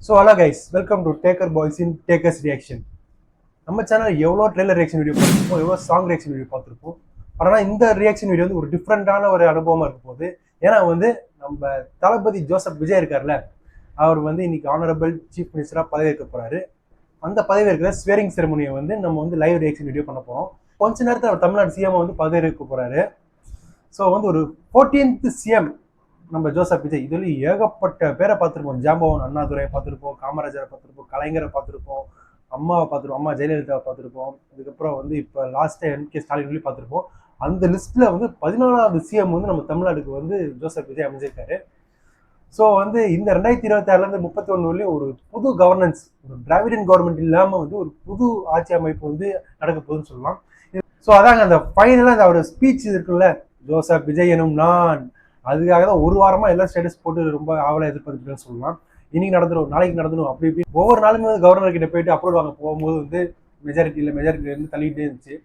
So hello guys, welcome to Tucker boys in Tuckers reaction. நம்ம channel எவ்வளோ trailer reaction video பார்த்துருப்போம், எவ்வளோ song reaction video பார்த்துருப்போம். ஆனால் இந்த ரியாக்ஷன் வீடியோ வந்து ஒரு டிஃப்ரெண்டான ஒரு அனுபவமாக இருக்கும் போது, ஏன்னா வந்து நம்ம தளபதி ஜோசப் விஜய் இருக்கார்ல, அவர் வந்து இன்னைக்கு ஆனரபிள் சீஃப் மினிஸ்டராக பதவியேற்க போறாரு. அந்த பதவியேற்கிற ஸ்வேரிங் செரமனியை வந்து நம்ம வந்து லைவ் ரியாக்ஷன் வீடியோ பண்ண போகிறோம். கொஞ்ச நேரத்தில் அவர் தமிழ்நாடு சிஎம் வந்து பதவியேற்க போறாரு. ஸோ வந்து ஒரு 14th சிஎம் நம்ம ஜோசப் விஜய். இதுல ஏகப்பட்ட பேரை பார்த்துருப்போம். ஜாம்பவன் அண்ணாதுரையை பார்த்துருப்போம், காமராஜரை பார்த்துருப்போம், கலைஞரை பார்த்துருப்போம், அம்மாவை பார்த்துருப்போம், அம்மா ஜெயலலிதாவை பார்த்துருப்போம். இதுக்கப்புறம் வந்து இப்போ லாஸ்ட் எம்.கே. ஸ்டாலின் சொல்லி பார்த்துருப்போம். அந்த லிஸ்ட்ல வந்து 14வது சிஎம் வந்து நம்ம தமிழ்நாடுக்கு வந்து ஜோசப் விஜய் அமைஞ்சிருக்காரு. ஸோ வந்து இந்த 2026 31 வரலையும் ஒரு புது கவர்னன்ஸ், ஒரு டிராவிடன் கவர்மெண்ட் இல்லாமல் வந்து ஒரு புது ஆட்சி அமைப்பு வந்து நடக்க போகுதுன்னு சொல்லலாம். ஸோ அதாங்க அந்த ஃபைனலாக அந்த அவரோட ஸ்பீச் இருக்குல்ல, ஜோசப் விஜய் எனும் நான், அதுக்காக தான் ஒரு வாரமா எல்லா ஸ்டேட்டஸ் போட்டு ரொம்ப ஆவலாக எதிர்பார்த்துட்டு சொல்லலாம். இன்னைக்கு நடந்துடும், நாளைக்கு நடந்துடும், அப்படி இப்படி ஒவ்வொரு நாளுமே கவர்னர் கிட்ட போயிட்டு அப்ரூவ் வாங்க போகும்போது வந்து மெஜாரிட்டியில இருந்து தள்ளிட்டே இருந்துச்சு.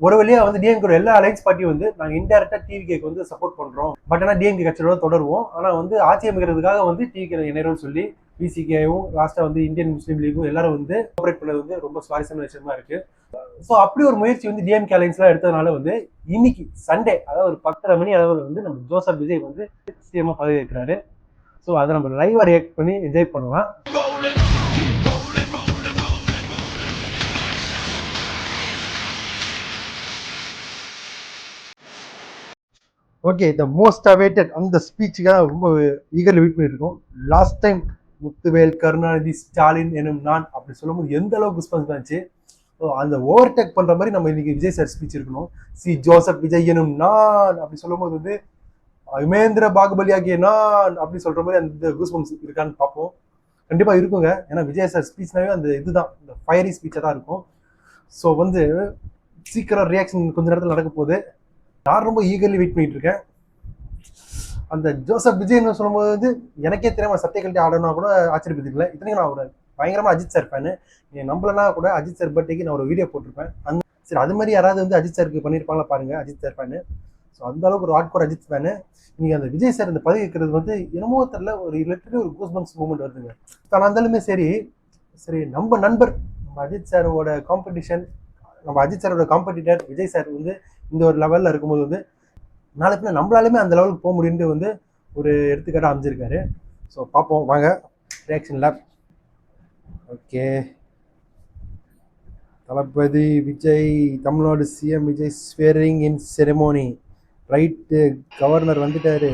ஒரு வழியா வந்து டிஎம்கே எல்லா அலைன்ஸ் பார்ட்டியும் வந்து நாங்கள் இன்டெரக்டா டிவிகேக்கு வந்து சப்போர்ட் பண்றோம், பட் ஆனால் டிஎம்கே கட்சியோட தொடருவோம், ஆனால் வந்து ஆட்சி அமைக்கிறதுக்காக வந்து டிவிகே இணையரும் சொல்லி பிசிகேவும் லாஸ்டா வந்து இந்தியன் முஸ்லீம் லீகும் எல்லாரும் வந்து கோஆபரேட் பண்ணது வந்து ரொம்ப சுவாரஸ்யமான விஷயமா இருக்கு. ஸோ அப்படி ஒரு முயற்சி வந்து டிஎம்கே அலைன்ஸ்லாம் எடுத்ததுனால வந்து இன்னைக்கு சண்டே, அதாவது ஒரு 10:30 மணி அளவில் வந்து நம்ம ஜோசப் விஜய் வந்து சிஎம்மா பதவி ஏற்கிறாரு. ஸோ அதை நம்ம லைவா ரியாக்ட் பண்ணி என்ஜாய் பண்ணலாம். ஓகே, த மோஸ்ட் அவேட்டட் அந்த ஸ்பீச்சுக்காக ரொம்ப ஈகர்லி வெயிட் பண்ணியிருக்கோம். லாஸ்ட் டைம் முத்துவேல் கருணாநிதி ஸ்டாலின் எனும் நான் அப்படி சொல்லும்போது எந்த அளவுக்கு ரெஸ்பான்ஸ் ஆச்சு. ஸோ அந்த ஓவர்டேக் பண்ற மாதிரி நம்ம இன்னைக்கு விஜய் சார் ஸ்பீச் இருக்கணும். சி ஜோசப் விஜய் எனும் நான் அப்படி சொல்லும்போது வந்து இமேந்திர பாகுபலி ஆகிய நான் அப்படி சொல்ற மாதிரி அந்த கூஸ்பம்ஸ் இருக்கான்னு பார்ப்போம். கண்டிப்பா இருக்குங்க, ஏன்னா விஜய் சார் ஸ்பீச்னாவே அந்த இதுதான், இந்த ஃபயரி ஸ்பீச்சா தான் இருக்கும். ஸோ வந்து சீக்கிரம் ரியாக்ஷன் கொஞ்ச நேரத்தில் நடக்க போகுது. நான் ரொம்ப ஈகர்லி வெயிட் பண்ணிட்டு இருக்கேன். அந்த ஜோசப் விஜய்னு சொல்லும்போது வந்து எனக்கே தெரியாம சத்திய கல்ட்டி ஆடனா கூட ஆச்சரியப்பதில்லை. இத்தனைக்கும் நான் ஒரு பயங்கரமா அஜித் சார் ஃபேனு. நீ நம்பலன்னா கூட அஜித் சார் பர்த்டேக்கு நான் ஒரு வீடியோ போட்டிருப்பேன். அந்த சரி, அது மாதிரி யாராவது வந்து அஜித் சாருக்கு பண்ணியிருப்பாங்களா பாருங்க, அஜித் சார் ஃபேனு. ஸோ அந்த அளவுக்கு ஒரு ஹார்ட்கோர் அஜித் ஃபேனு. நீங்க அந்த விஜய் சார் இந்த பதவி இருக்கிறது வந்து என்னமோ தெரியல, ஒரு லிட்டரலி ஒரு கூஸ்பம்ஸ் மூமெண்ட் வருதுங்க. ஆனால் இருந்தாலுமே சரி சரி, நம்ம நண்பர், நம்ம அஜித் சாரோட காம்படிஷன், நம்ம அஜித் சாரோட காம்படிட்டர் விஜய் சார் வந்து இந்த ஒரு லெவலில் இருக்கும்போது வந்து நாளைக்கு நம்மளாலுமே அந்த லெவலுக்கு போக முடியும்னு வந்து ஒரு எடுத்துக்காட்டாக அமைஞ்சிருக்காரு. ஸோ பார்ப்போம் வாங்க ரியாக்ஷன் லேப். ஓகே, தளபதி விஜய், தமிழ்நாடு சிஎம் விஜய் ஸ்வேரிங் இன் செரிமோனி. ரைட்டு, கவர்னர் வந்துட்டாரு.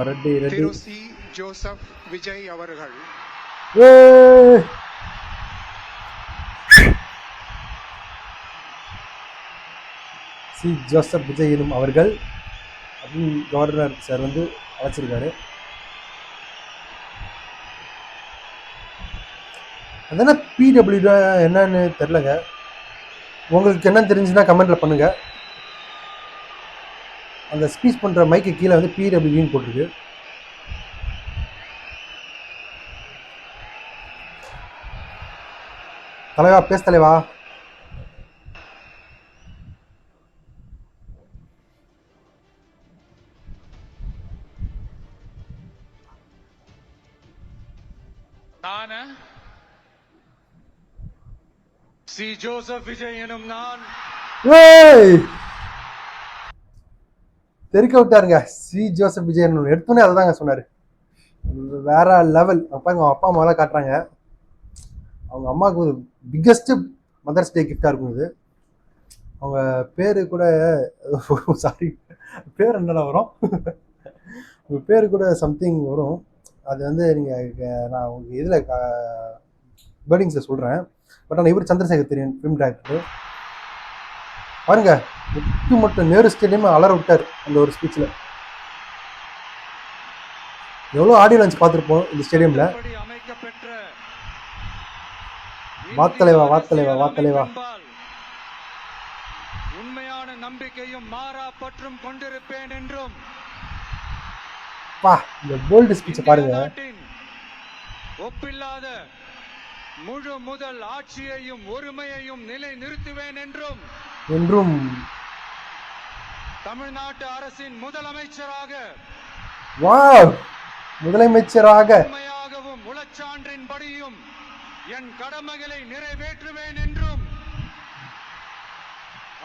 ரெட்டி ரெட்டி ஜோசப் விஜய் அவர்கள் சி ஜோசப் விஜய் எனும் அவர்கள் அப்படின்னு கவர்னர் சார் வந்து அழைச்சிருக்காரு. அதெல்லாம் பிடபிள்யூ என்னன்னு தெரிலங்க, உங்களுக்கு என்ன தெரிஞ்சுன்னா கமெண்ட்ல பண்ணுங்க. அந்த ஸ்பீச் பண்ற மைக்கு கீழே வந்து பிடபிள்யூன்னு போட்டிருக்கு. தலைவா பேச தலைவா. சி ஜோசப் விஜய் எனும் நான் தெரிக்க விட்டாருங்க. சி ஜோசப் விஜய் எடுத்தோன்னே அதை தாங்க சொன்னாரு. வேற லெவல். அப்பா எங்க அப்பா அம்மாலாம் காட்டுறாங்க. அவங்க அம்மாவுக்கு ஒரு பிக்கஸ்ட் மதர்ஸ் டே கிஃப்டா இருக்கும் இது. அவங்க பேரு கூட சாரி, பேர் என்னடா வரும், உங்க பேரு கூட சம்திங் வரும். அது வந்து நீங்க நான் உங்களுக்கு இதுல பேர்டிங்ஸ்ல சொல்றேன். பட் ஆனால் இவர் சந்திரசேகர் தெரியும், ஃபிலிம் டைரக்டர். பாருங்க, ஒட்டு மட்டும் நேரு ஸ்டேடியம் அலற விட்டார் அந்த ஒரு ஸ்பீச்ல. எவ்வளோ ஆடியோ லான்ச் பார்த்துருப்போம் இந்த ஸ்டேடியம்ல. வாத்தலைவா வாத்தலைவா வாத்தலைவா. உண்மையான நம்பிக்கையும் மாறா பற்றும் கொண்டிருப்பேன் என்றும் இந்த போல்டு ஸ்பீச்சை பாருங்க. ஒப்பில்லாத முழு முதல் ஆட்சியையும் ஒருமையையும் நிலை நிறுத்துவேன் என்றும் என்றும் தமிழ்நாட்டு அரசின் முதலமைச்சராக முதலமைச்சராக உண்மையாகவும் உளச்சான்றின்படியும் என் கடமைகளை நிறைவேற்றுவேன் என்றும்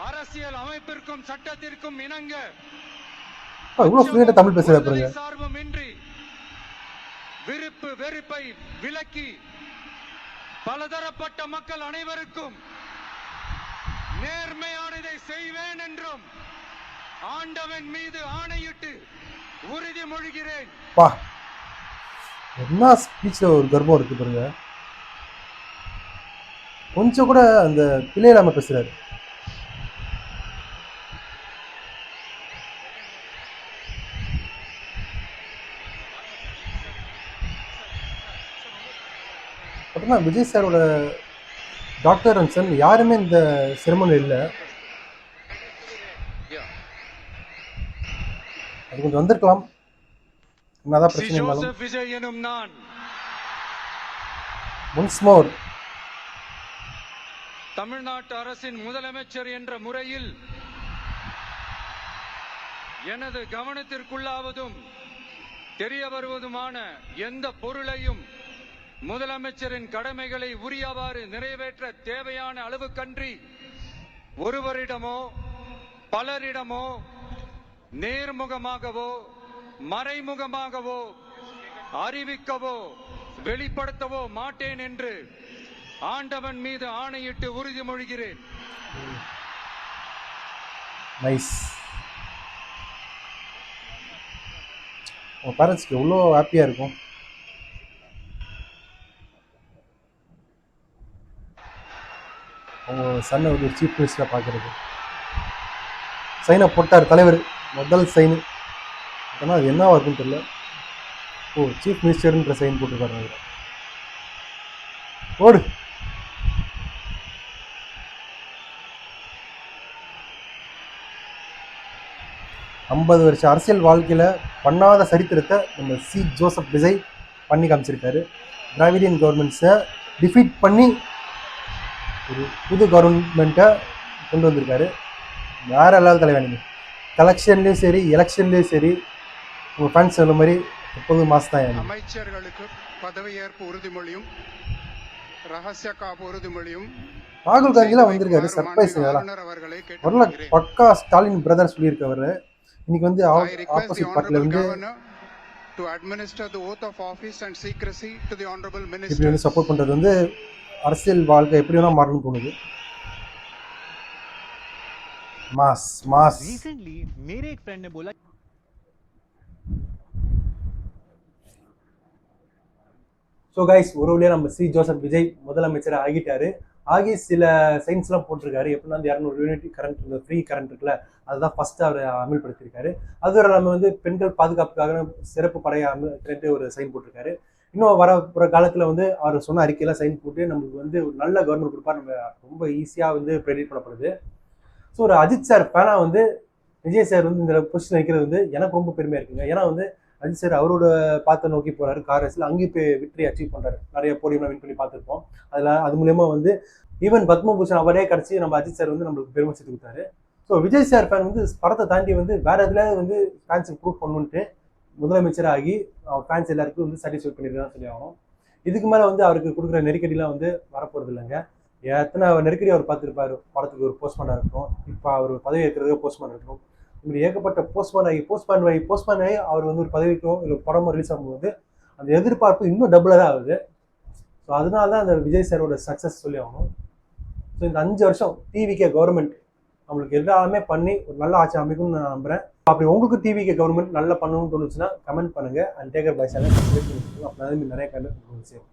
அரசியல் அமைப்பிற்கும் சட்டத்திற்கும் இணங்க இவ்வளவு ஃப்ளூயண்டா தமிழ் பேசுறாரு பாருங்க. சார்புமின்றி விருப்பு வெறுப்பை விலக்கி பலதரப்பட்ட மக்கள் அனைவருக்கும் நேர்மையானதை செய்வேன் என்றும் ஆண்டவன் மீது ஆணையிட்டு உறுதிமொழிகிறேன். பா என்ன ஸ்பீச்ல ஒரு கர்வம் இருக்கு பாருங்க. கொஞ்சம் கூட அந்த பிள்ளை இல்லாம பேசுறாரு. அப்படின்னா விஜய் சாரோட டாக்டர் அண்ட் சன் யாருமே இந்த செரமனி இல்லை. அது கொஞ்சம் வந்திருக்கலாம். என்னதான் பிரச்சனை இருந்தாலும் ஜோசப் விஜய் எனும் நான் ஒன்ஸ் மோர் தமிழ்நாட்டு அரசின் முதலமைச்சர் என்ற முறையில் எனது கவனத்திற்குள்ளாவதும் தெரிய வருவதுமான எந்த பொருளையும் முதலமைச்சரின் கடமைகளை உரியவாறு நிறைவேற்ற தேவையான அளவுக்கன்றி ஒருவரிடமோ பலரிடமோ நேர்முகமாகவோ மறைமுகமாகவோ அறிவிக்கவோ வெளிப்படுத்தவோ மாட்டேன் என்று ஆண்டவன் மீது ஆணையிட்டு உறுதிமொழிகிறேன். நைஸ். உங்கள் பேரண்ட்ஸ்க்கு எவ்வளோ ஹாப்பியாக இருக்கும். அவங்க சன்னை வந்து ஒரு சீஃப் மினிஸ்டராக பார்க்குறது. சைனை போட்டார் தலைவர், முதல் சைனு. ஆனால் அது என்னவா இருக்குன்னு தெரியல. ஓ, சீஃப் மினிஸ்டர்ன்ற சைன் போட்டுருக்காரு. ஓடு. ஐம்பது வருஷ அரசியல் வாழ்க்கையில் பண்ணாத சரித்திரத்தை நம்ம ஜோசப் விஜய் பண்ணி காமிச்சிருக்காரு. திராவிடியன் கவர்மெண்ட்ஸை டிஃபீட் பண்ணி ஒரு புது கவர்மெண்ட்டை கொண்டு வந்திருக்காரு. வேற எல்லாரும் தலைவாணிங்க. கலெக்ஷன்லேயும் சரி எலெக்ஷன்லேயும் சரி உங்கள் ஃபேன்ஸ் சொல்ல மாதிரி எப்போதும் மாஸ் தான். அமைச்சர்களுக்கு பதவியேற்பு உறுதிமொழியும் ரகசிய காப்பு உறுதிமொழியும் ராகுல் காந்திலாம் வந்திருக்காரு. சர்ப்ரைஸ். வரல பக்கா ஸ்டாலின் பிரதர் சொல்லியிருக்கவர். இன்னைக்கு வந்து ஆப்போசிட் பார்ட்டில வந்து இப்படி வந்து சப்போர்ட் பண்றது வந்து அரசியல் வாழ்க்கை எப்படி வேணா மாறணும்னு தோணுது. Mass mass. रिसेंटली मेरे एक फ्रेंड ने बोला ஸோ கைஸ், ஒரு வழியாக நம்ம ஜோசப் விஜய் முதலமைச்சர் ஆகிட்டாரு. ஆகி சில சயின்ஸ்லாம் போட்டிருக்காரு. எப்படின்னா அந்த 200 யூனிட் கரண்ட், இந்த ஃப்ரீ கரண்ட் இருக்குல்ல, அதுதான் ஃபர்ஸ்ட் அவர் அமல்படுத்தியிருக்காரு. அது நம்ம வந்து பெண்கள் பாதுகாப்புக்காக சிறப்பு படையை அமல்ட்டு ஒரு சைன் போட்டிருக்காரு. இன்னும் வர காலத்தில் வந்து அவர் சொன்ன அறிக்கையெல்லாம் சைன் போட்டு நம்மளுக்கு வந்து ஒரு நல்ல கவர்மெண்ட் கொடுப்பா நம்ம ரொம்ப ஈஸியாக வந்து ப்ரெடிக்ட் பண்ணப்படுது. ஸோ ஒரு அஜித் சார் ஃபேனாக வந்து விஜய் சார் வந்து இந்த பொசிஷன் வைக்கிறது வந்து எனக்கு ரொம்ப பெருமையாக இருக்குங்க. ஏன்னா வந்து அஜித் சார் அவரோட பார்த்து நோக்கி போறாரு. கார் ரேஸில் அங்கேயும் போய் விக்டரி அச்சீவ் பண்ணுறாரு. நிறைய போடியம்லாம் வின் பண்ணி பார்த்துருப்போம். அது மூலயமா வந்து ஈவன் பத்மபூஷன் அவரே கிடச்சி நம்ம அஜித் சார் வந்து நம்மளுக்கு பெருமை சேர்த்து கொடுத்தாரு. ஸோ விஜய் சார் ஃபேன் வந்து படத்தை தாண்டி வந்து வேற எதுல வந்து ஃபேன்ஸுக்கு ப்ரூவ் பண்ணணுன்ட்டு முதலமைச்சராக ஆகி அவர் ஃபேன்ஸ் எல்லாருக்கும் வந்து சாட்டிஸ்ஃபை பண்ணியிருக்கான்னு சொல்லி ஆகணும். இதுக்கு மேலே வந்து அவருக்கு கொடுக்குற நெருக்கடிலாம் வந்து வரப்போகிறது இல்லைங்க. எத்தனை நெருக்கடி அவர் பார்த்துருப்பாரு. படத்துக்கு ஒரு போஸ்ட்மேனாக இருக்கட்டும், இப்போ அவர் பதவி ஏற்கிறதுக்கு போஸ்ட்மேன் இருக்கட்டும், இப்படி ஏகப்பட்ட போஸ்ட்மேன் ஆகி அவர் வந்து ஒரு பதவிக்கும் இல்லை படமும் ரிலீஸ் ஆகும்போது அந்த எதிர்பார்ப்பு இன்னும் டபுளாக தான் ஆகுது. ஸோ அதனால தான் அந்த விஜய் சாரோட சக்ஸஸ் சொல்லி ஆகணும். ஸோ இந்த 5 வருஷம் டிவிகே கவர்மெண்ட் நம்மளுக்கு எல்லாமே பண்ணி ஒரு நல்ல ஆட்சி அமைக்கும்னு நான் நம்புறேன். அப்படி உங்களுக்கு டிவிகே கவர்மெண்ட் நல்லா பண்ணணும்னு தோணுச்சுன்னா கமெண்ட் பண்ணுங்க. And taker bye channel subscribe பண்ணிக்கோங்க. அப்போ நிறைய கமெண்ட் சேரும்.